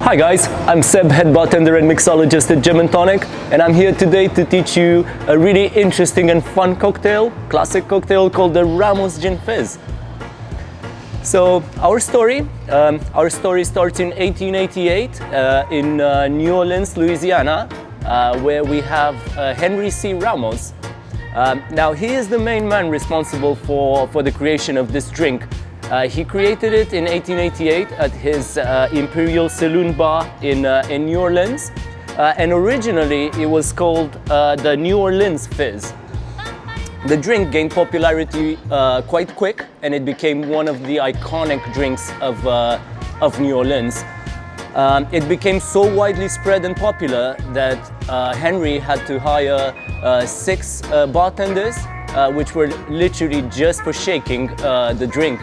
Hi guys, I'm Seb, head bartender and mixologist at Gin & Tonic, and I'm here today to teach you a really interesting and fun cocktail, classic cocktail called the Ramos Gin Fizz. So our story starts in 1888 in New Orleans, Louisiana, where we have Henry C. Ramos. Now he is the main man responsible for the creation of this drink. He created it in 1888 at his Imperial Saloon Bar in New Orleans, and originally it was called the New Orleans Fizz. The drink gained popularity quite quick, and it became one of the iconic drinks of New Orleans. It became so widely spread and popular that Henry had to hire 6 bartenders, which were literally just for shaking the drink.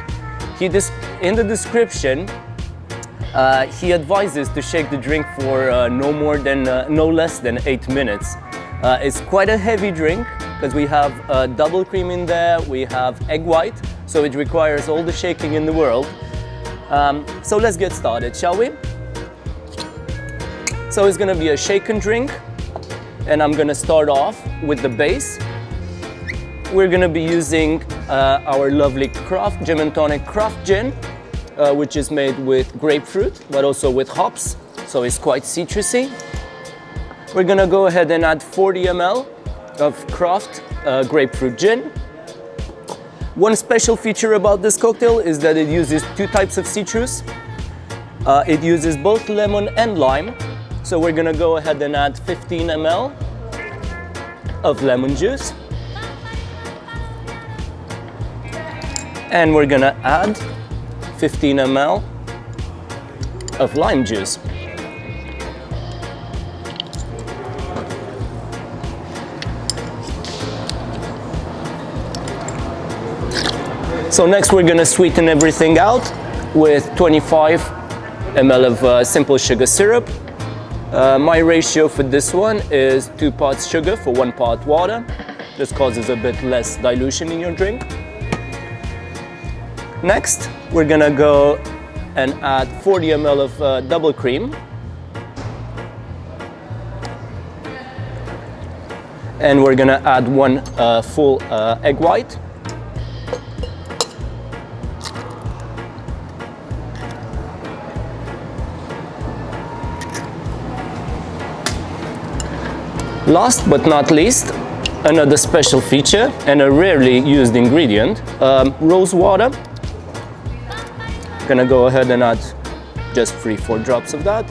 In the description, he advises to shake the drink for no less than 8 minutes. It's quite a heavy drink because we have double cream in there, we have egg white, so it requires all the shaking in the world. So let's get started, shall we? So it's gonna be a shaken drink, and I'm gonna start off with the base. We're gonna be using our lovely Gin & Tonic craft gin, which is made with grapefruit, but also with hops, so it's quite citrusy. We're gonna go ahead and add 40 ml of craft grapefruit gin. One special feature about this cocktail is that it uses 2 types of citrus. It uses both lemon and lime, so we're gonna go ahead and add 15 ml of lemon juice. And we're gonna add 15 ml of lime juice. So next we're gonna sweeten everything out with 25 ml of simple sugar syrup. My ratio for this one is 2 parts sugar for 1 part water. This causes a bit less dilution in your drink. Next, we're gonna go and add 40 ml of double cream. And we're gonna add 1 full egg white. Last but not least, another special feature and a rarely used ingredient, rose water. Gonna go ahead and add just 3-4 drops of that.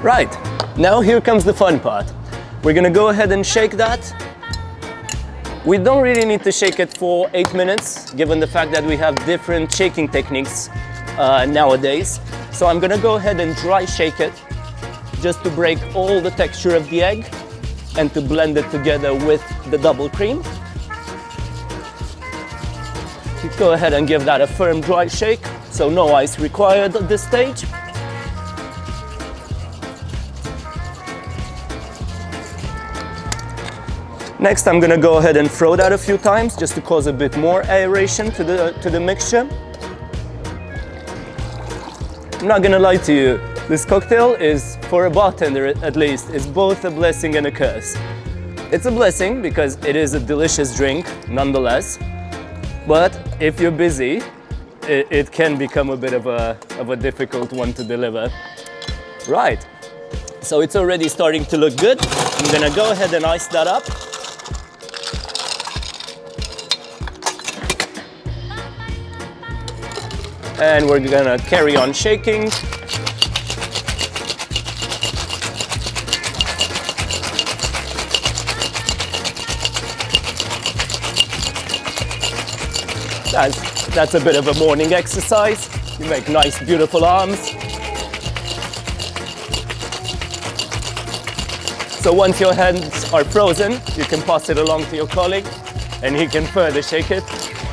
Right, now here comes the fun part. We're gonna go ahead and shake that. We don't really need to shake it for 8 minutes, given the fact that we have different shaking techniques nowadays. So I'm gonna go ahead and dry shake it, just to break all the texture of the egg and to blend it together with the double cream. Go ahead and give that a firm dry shake, so no ice required at this stage. Next, I'm gonna go ahead and throw that a few times just to cause a bit more aeration to the mixture. I'm not gonna lie to you, this cocktail is, for a bartender at least, is both a blessing and a curse. It's a blessing because it is a delicious drink nonetheless, but if you're busy, it can become a bit of a difficult one to deliver. Right, so it's already starting to look good. I'm gonna go ahead and ice that up. And we're gonna carry on shaking. That's a bit of a morning exercise. You make nice, beautiful arms. So once your hands are frozen, you can pass it along to your colleague and he can further shake it.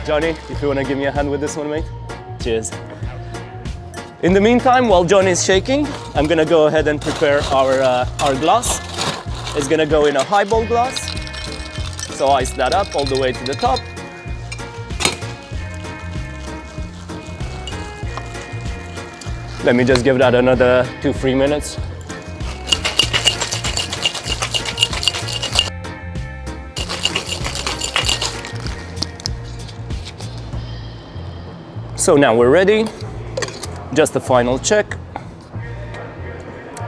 Johnny, if you want to give me a hand with this one, mate. Cheers. In the meantime, while John is shaking, I'm gonna go ahead and prepare our glass. It's gonna go in a highball glass. So ice that up all the way to the top. Let me just give that another 2-3 minutes. So now we're ready. Just a final check.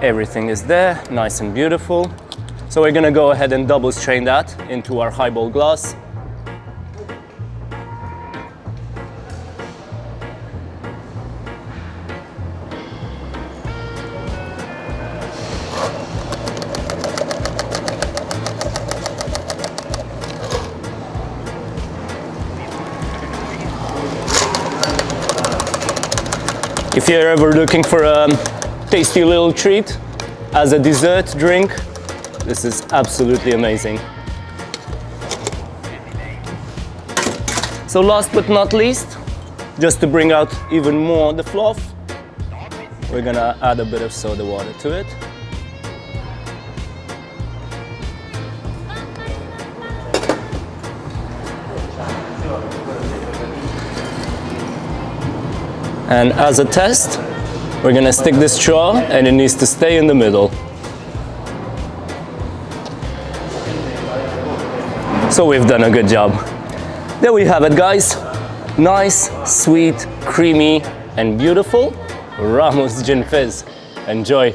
Everything is there, nice and beautiful. So we're gonna go ahead and double strain that into our highball glass. If you're ever looking for a tasty little treat as a dessert drink, this is absolutely amazing. So last but not least, just to bring out even more the fluff, we're gonna add a bit of soda water to it. And as a test, we're gonna stick this straw and it needs to stay in the middle. So we've done a good job. There we have it, guys. Nice, sweet, creamy, and beautiful Ramos Gin Fizz. Enjoy.